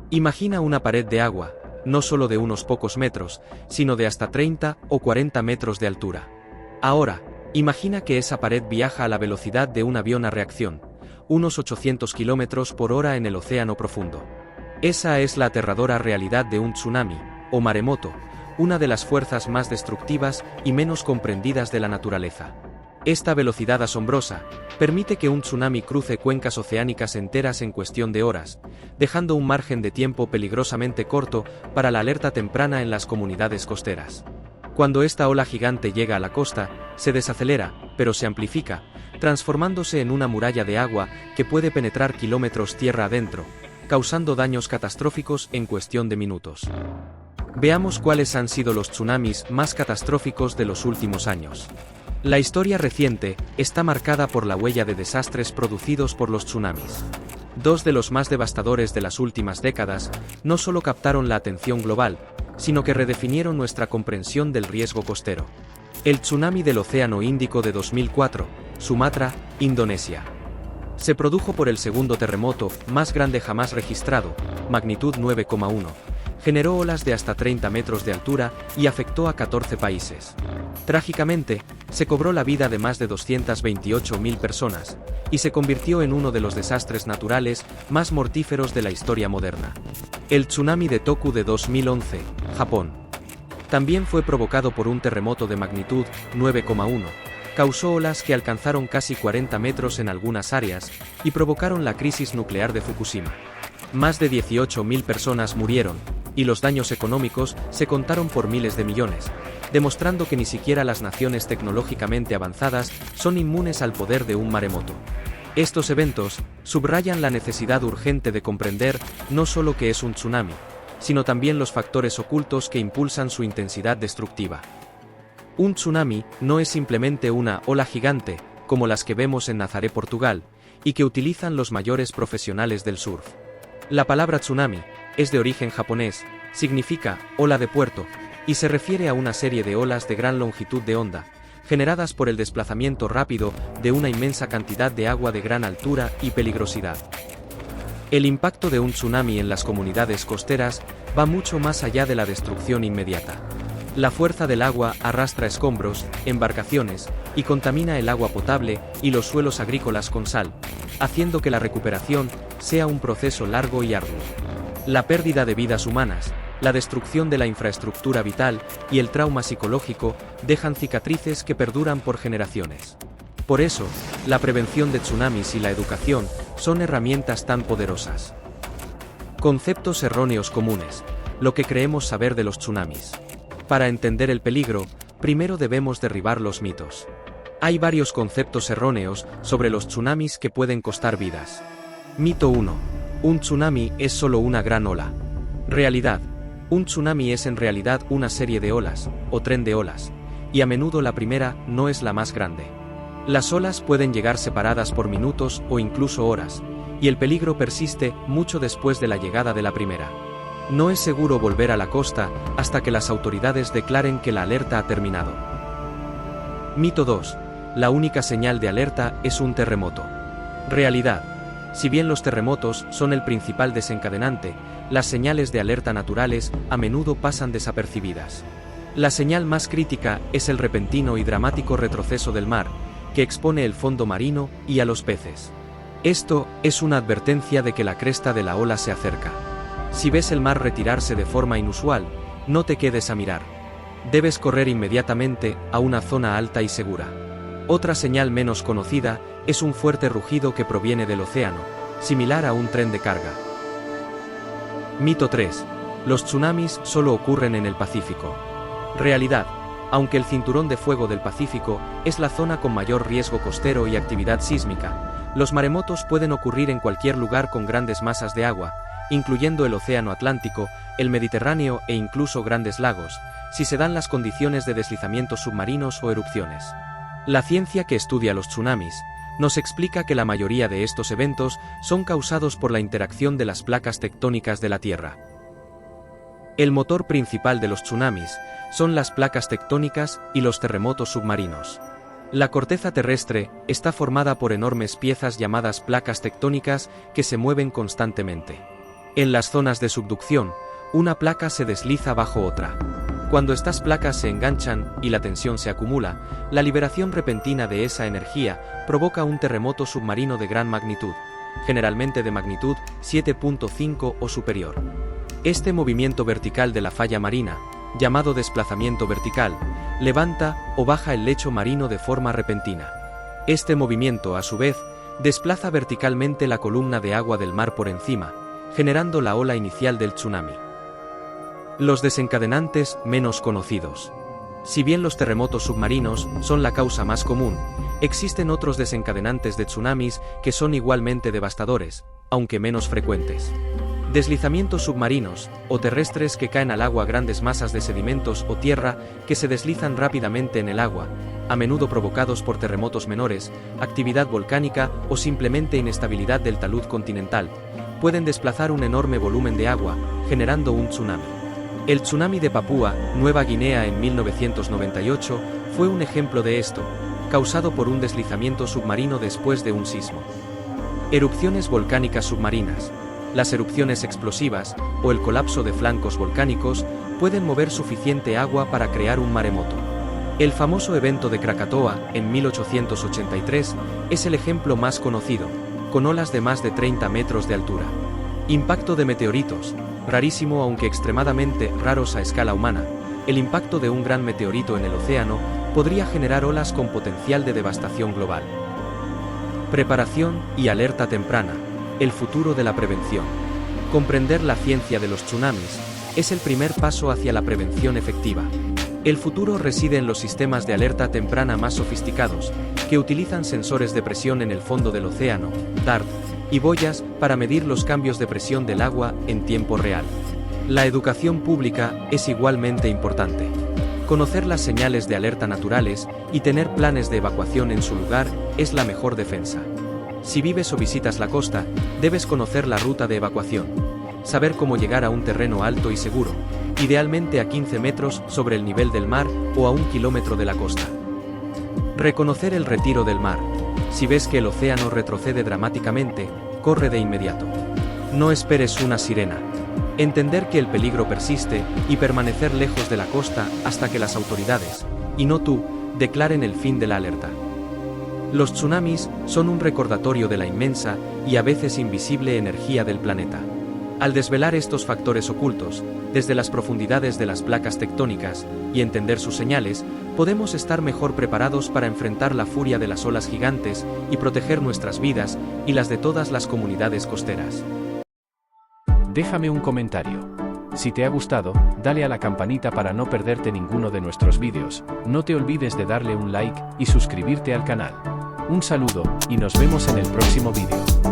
Imagina una pared de agua, no solo de unos pocos metros, sino de hasta 30 o 40 metros de altura. Ahora, imagina que esa pared viaja a la velocidad de un avión a reacción, unos 800 km por hora en el océano profundo. Esa es la aterradora realidad de un tsunami, o maremoto, una de las fuerzas más destructivas y menos comprendidas de la naturaleza. Esta velocidad asombrosa permite que un tsunami cruce cuencas oceánicas enteras en cuestión de horas, dejando un margen de tiempo peligrosamente corto para la alerta temprana en las comunidades costeras. Cuando esta ola gigante llega a la costa, se desacelera, pero se amplifica, transformándose en una muralla de agua que puede penetrar kilómetros tierra adentro, causando daños catastróficos en cuestión de minutos. Veamos cuáles han sido los tsunamis más catastróficos de los últimos años. La historia reciente está marcada por la huella de desastres producidos por los tsunamis. Dos de los más devastadores de las últimas décadas no solo captaron la atención global, sino que redefinieron nuestra comprensión del riesgo costero. El tsunami del Océano Índico de 2004, Sumatra, Indonesia. Se produjo por el segundo terremoto más grande jamás registrado, magnitud 9,1. Generó olas de hasta 30 metros de altura y afectó a 14 países. Trágicamente, se cobró la vida de más de 228.000 personas, y se convirtió en uno de los desastres naturales más mortíferos de la historia moderna. El tsunami de Toku de 2011, Japón. También fue provocado por un terremoto de magnitud 9,1. Causó olas que alcanzaron casi 40 metros en algunas áreas, y provocaron la crisis nuclear de Fukushima. Más de 18.000 personas murieron, y los daños económicos se contaron por miles de millones, demostrando que ni siquiera las naciones tecnológicamente avanzadas son inmunes al poder de un maremoto. Estos eventos subrayan la necesidad urgente de comprender no solo qué es un tsunami, sino también los factores ocultos que impulsan su intensidad destructiva. Un tsunami no es simplemente una ola gigante, como las que vemos en Nazaré, Portugal, y que utilizan los mayores profesionales del surf. La palabra tsunami es de origen japonés, significa ola de puerto, y se refiere a una serie de olas de gran longitud de onda, generadas por el desplazamiento rápido de una inmensa cantidad de agua de gran altura y peligrosidad. El impacto de un tsunami en las comunidades costeras va mucho más allá de la destrucción inmediata. La fuerza del agua arrastra escombros, embarcaciones, y contamina el agua potable y los suelos agrícolas con sal, haciendo que la recuperación sea un proceso largo y arduo. La pérdida de vidas humanas, la destrucción de la infraestructura vital y el trauma psicológico dejan cicatrices que perduran por generaciones. Por eso, la prevención de tsunamis y la educación son herramientas tan poderosas. Conceptos erróneos comunes, lo que creemos saber de los tsunamis. Para entender el peligro, primero debemos derribar los mitos. Hay varios conceptos erróneos sobre los tsunamis que pueden costar vidas. Mito 1. Un tsunami es solo una gran ola. Realidad. Un tsunami es en realidad una serie de olas, o tren de olas, y a menudo la primera no es la más grande. Las olas pueden llegar separadas por minutos o incluso horas, y el peligro persiste mucho después de la llegada de la primera. No es seguro volver a la costa hasta que las autoridades declaren que la alerta ha terminado. Mito 2. La única señal de alerta es un terremoto. Realidad. Si bien los terremotos son el principal desencadenante, las señales de alerta naturales a menudo pasan desapercibidas. La señal más crítica es el repentino y dramático retroceso del mar, que expone el fondo marino y a los peces. Esto es una advertencia de que la cresta de la ola se acerca. Si ves el mar retirarse de forma inusual, no te quedes a mirar. Debes correr inmediatamente a una zona alta y segura. Otra señal menos conocida es un fuerte rugido que proviene del océano, similar a un tren de carga. Mito 3. Los tsunamis solo ocurren en el Pacífico. Realidad. Aunque el cinturón de fuego del Pacífico es la zona con mayor riesgo costero y actividad sísmica, los maremotos pueden ocurrir en cualquier lugar con grandes masas de agua, incluyendo el Océano Atlántico, el Mediterráneo e incluso grandes lagos, si se dan las condiciones de deslizamientos submarinos o erupciones. La ciencia que estudia los tsunamis nos explica que la mayoría de estos eventos son causados por la interacción de las placas tectónicas de la Tierra. El motor principal de los tsunamis son las placas tectónicas y los terremotos submarinos. La corteza terrestre está formada por enormes piezas llamadas placas tectónicas que se mueven constantemente. En las zonas de subducción, una placa se desliza bajo otra. Cuando estas placas se enganchan y la tensión se acumula, la liberación repentina de esa energía provoca un terremoto submarino de gran magnitud, generalmente de magnitud 7.5 o superior. Este movimiento vertical de la falla marina, llamado desplazamiento vertical, levanta o baja el lecho marino de forma repentina. Este movimiento, a su vez, desplaza verticalmente la columna de agua del mar por encima, generando la ola inicial del tsunami. Los desencadenantes menos conocidos. Si bien los terremotos submarinos son la causa más común, existen otros desencadenantes de tsunamis que son igualmente devastadores, aunque menos frecuentes. Deslizamientos submarinos o terrestres que caen al agua, grandes masas de sedimentos o tierra que se deslizan rápidamente en el agua, a menudo provocados por terremotos menores, actividad volcánica o simplemente inestabilidad del talud continental, pueden desplazar un enorme volumen de agua, generando un tsunami. El tsunami de Papúa Nueva Guinea en 1998 fue un ejemplo de esto, causado por un deslizamiento submarino después de un sismo. Erupciones volcánicas submarinas. Las erupciones explosivas o el colapso de flancos volcánicos pueden mover suficiente agua para crear un maremoto. El famoso evento de Krakatoa en 1883 es el ejemplo más conocido, con olas de más de 30 metros de altura. Impacto de meteoritos. Rarísimo aunque extremadamente raros a escala humana, el impacto de un gran meteorito en el océano podría generar olas con potencial de devastación global. Preparación y alerta temprana. El futuro de la prevención. Comprender la ciencia de los tsunamis es el primer paso hacia la prevención efectiva. El futuro reside en los sistemas de alerta temprana más sofisticados, que utilizan sensores de presión en el fondo del océano, DART, y boyas para medir los cambios de presión del agua en tiempo real. La educación pública es igualmente importante. Conocer las señales de alerta naturales y tener planes de evacuación en su lugar es la mejor defensa. Si vives o visitas la costa, debes conocer la ruta de evacuación. Saber cómo llegar a un terreno alto y seguro, idealmente a 15 metros sobre el nivel del mar o a 1 kilómetro de la costa. Reconocer el retiro del mar. Si ves que el océano retrocede dramáticamente, corre de inmediato. No esperes una sirena. Entender que el peligro persiste y permanecer lejos de la costa hasta que las autoridades, y no tú, declaren el fin de la alerta. Los tsunamis son un recordatorio de la inmensa y a veces invisible energía del planeta. Al desvelar estos factores ocultos, desde las profundidades de las placas tectónicas, y entender sus señales, podemos estar mejor preparados para enfrentar la furia de las olas gigantes y proteger nuestras vidas y las de todas las comunidades costeras. Déjame un comentario. Si te ha gustado, dale a la campanita para no perderte ninguno de nuestros vídeos. No te olvides de darle un like y suscribirte al canal. Un saludo, y nos vemos en el próximo vídeo.